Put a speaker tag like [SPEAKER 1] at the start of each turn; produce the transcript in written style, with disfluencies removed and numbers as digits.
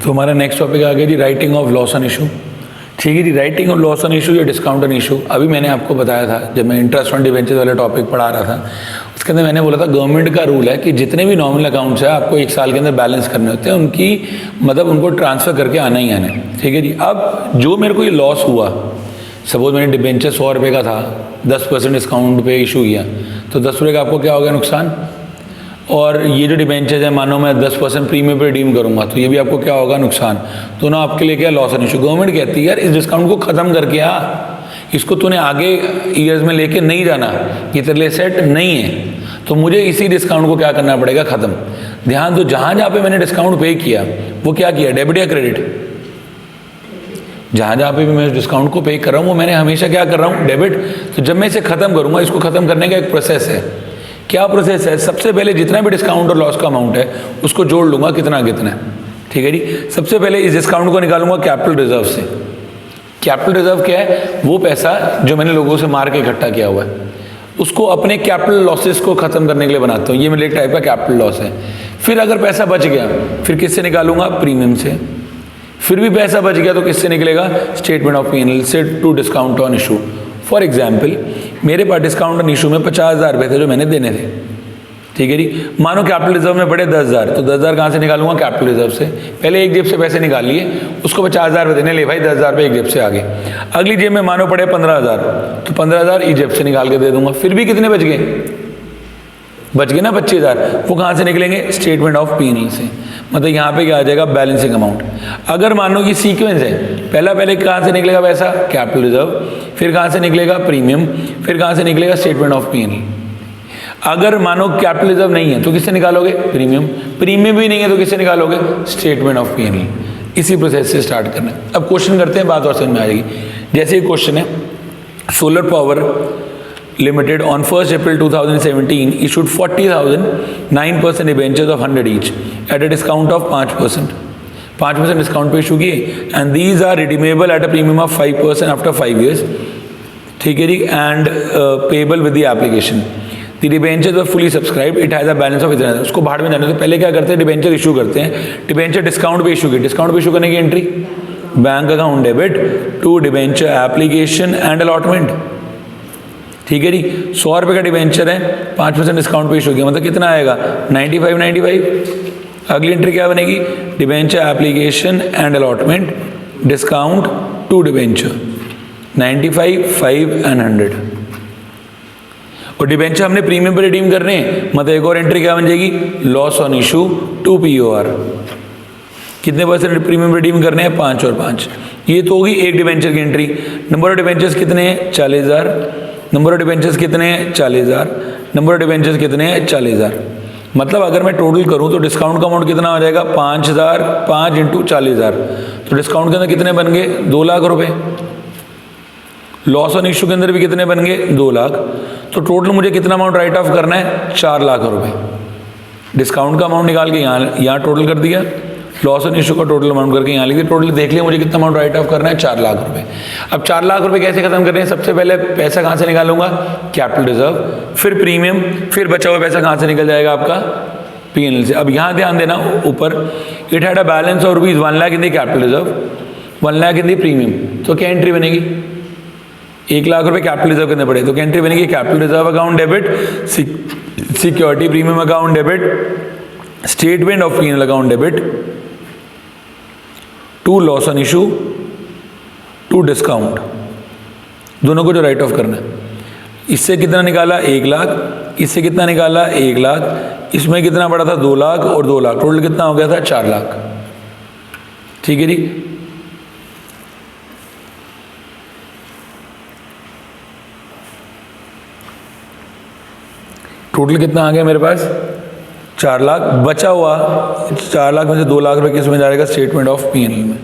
[SPEAKER 1] तो हमारा next topic आ गया जी writing off loss on issue. ठीक है जी, writing off loss on issue या डिस्काउंट ऑन इशू। अभी मैंने आपको बताया था जब मैं इंटरेस्ट ऑन डिवेंचर वाला टॉपिक पढ़ा रहा था, उसके अंदर मैंने बोला था गवर्नमेंट का रूल है कि जितने भी नॉमिनल अकाउंट्स है आपको एक साल के अंदर बैलेंस करने होते हैं, उनकी मतलब उनको ट्रांसफ़र करके आना ही आना है। ठीक है जी, अब जो मेरे को ये लॉस हुआ, सपोज मैंने डिवेंचर 100 रुपये का था, 10% डिस्काउंट पे इशू किया, तो 10 रुपये का आपको क्या हो गया नुकसान। और ये जो डिबेंचर्स है, मानो मैं 10% प्रीमियम पे रिडीम करूंगा तो ये भी आपको क्या होगा, नुकसान। तो ना आपके लिए क्या लॉस एंड इशू। गवर्नमेंट कहती है यार इस डिस्काउंट को ख़त्म करके आ, इसको तूने आगे ईयर्स में लेके नहीं जाना, ये तेरे लिए सेट नहीं है, तो मुझे इसी डिस्काउंट को क्या करना पड़ेगा, ख़त्म। ध्यान दो, जहाँ जहाँ पे मैंने डिस्काउंट पे किया वो क्या किया, डेबिट या क्रेडिट। जहाँ जहाँ पे भी मैं डिस्काउंट को पे कर रहा हूँ वो मैंने हमेशा क्या कर रहा हूँ, डेबिट। तो जब मैं इसे ख़त्म करूँगा, इसको ख़त्म करने का एक प्रोसेस है। क्या प्रोसेस है, सबसे पहले जितना भी डिस्काउंट और लॉस का अमाउंट है उसको जोड़ लूँगा कितना कितना। ठीक है जी, सबसे पहले इस डिस्काउंट को निकालूंगा कैपिटल रिजर्व से। कैपिटल रिजर्व क्या है, वो पैसा जो मैंने लोगों से मार के इकट्ठा किया हुआ है, उसको अपने कैपिटल लॉसेस को ख़त्म करने के लिए बनाता हूँ। ये मेरे एक टाइप का कैपिटल लॉस है। फिर अगर पैसा बच गया फिर किससे निकालूंगा, प्रीमियम से। फिर भी पैसा बच गया तो किससे निकलेगा, स्टेटमेंट ऑफ P&L से to discount on issue. For example मेरे पास डिस्काउंट ऑन इशू में 50,000 रुपये थे जो मैंने देने थे। ठीक है जी, मानो कैपिटल रिजर्व में पड़े 10,000, तो 10,000 कहाँ से निकालूंगा, कैपिटल रिजर्व से। पहले एक जेब से पैसे निकाल लिए, उसको 50,000 रुपये देने, ले भाई 10,000 रुपये एक जेब से आ गए। अगली जेब में मानो पड़े 15,000, तो 15,000 इस जेब से निकाल के दे दूंगा। फिर भी कितने बच गए, बच गए ना 25,000। वो कहाँ से निकलेंगे, स्टेटमेंट ऑफ P&L से। मतलब यहाँ पे क्या आ जाएगा, बैलेंसिंग अमाउंट। अगर मानो कि सीक्वेंस है, पहले कहाँ से निकलेगा पैसा, कैपिटल रिजर्व, फिर कहाँ से निकलेगा प्रीमियम, फिर कहाँ से निकलेगा स्टेटमेंट ऑफ P&L। अगर मानो कैपिटल रिजर्व नहीं है तो किससे निकालोगे, प्रीमियम। प्रीमियम भी नहीं है तो किससे निकालोगे, स्टेटमेंट ऑफ P&L। इसी प्रोसेस से स्टार्ट करना है। अब क्वेश्चन करते हैं, बात और समझ में आ जाएगी। जैसे एक क्वेश्चन है, solar power Limited on 1st April 2017 issued 40,000 9% debentures of 100 each at a discount of 5%. 5% discount पे इशू किए and these are redeemable at a premium of 5% after 5 years. ठीक है जी, and payable with the application. The debentures were fully subscribe, it has a balance of इतना। उसको भाड़ में जाने से पहले क्या करते हैं, डिबेंचर इशू करते हैं। डिबेंचर डिस्काउंट पे इशू किए, डिस्काउंट पे इशू करने की entry, bank account debit to debenture application and allotment. ठीक है जी, 100 रुपये का डिबेंचर है, 5% डिस्काउंट पे इशू किया, मतलब कितना आएगा, 95। अगली एंट्री क्या बनेगी, debenture application and allotment discount to debenture 95, 5 and 100। और डिबेंचर हमने प्रीमियम पे रिडीम करने हैं, मतलब एक और एंट्री क्या बन जाएगी, loss on issue to POR। कितने परसेंट प्रीमियम रिडीम करने हैं, 5 और 5। ये तो होगी एक डिबेंचर की एंट्री। नंबर ऑफ डिबेंचर्स कितने हैं, 40,000। नंबर ऑफ डिबेंचर्स कितने हैं, 40,000। नंबर ऑफ डिबेंचर्स कितने हैं, 40,000। मतलब अगर मैं टोटल करूं तो डिस्काउंट का अमाउंट कितना हो जाएगा, 5,000, 5 × 40,000। तो डिस्काउंट के अंदर कितने बन गए, 2 लाख रुपए। लॉस ऑन इशू के अंदर भी कितने बन गए, 2 लाख। तो टोटल मुझे कितना अमाउंट राइट ऑफ करना है, 4 लाख रुपए। डिस्काउंट का अमाउंट निकाल के यहाँ टोटल कर दिया, लॉस ऑन इशू का टोटल अमाउंट करके यहाँ लिख दिया। टोटल देख लिया मुझे कितना अमाउंट राइट ऑफ करना है, 4 लाख रुपए। अब 4 लाख रुपए कैसे खत्म करने हैं, सबसे पहले पैसा कहाँ से निकालूंगा, कैपिटल रिजर्व, फिर प्रीमियम, फिर बचा हुआ पैसा कहाँ से निकल जाएगा, आपका P&L से। अब यहाँ ध्यान देना ऊपर, it had a balance of rupees 1 lakh in the capital reserve, 1 lakh in the premium. तो क्या एंट्री बनेगी, 1 लाख रुपए कैपिटल रिजर्व करने पड़े, तो क्या एंट्री बनेगी, capital reserve account debit, security premium account debit, statement of P&L account debit to loss on issue to discount. दोनों को जो राइट ऑफ करना है। इससे कितना निकाला, 1 लाख, इससे कितना निकाला, 1 लाख, इसमें कितना पड़ा था, 2 लाख और 2 लाख, टोटल कितना हो गया था, 4 लाख। ठीक है जी, टोटल कितना आ गया मेरे पास, 4 लाख। बचा हुआ 4 लाख में से 2 लाख रुपए किस में जाएगा, स्टेटमेंट ऑफ P&L में।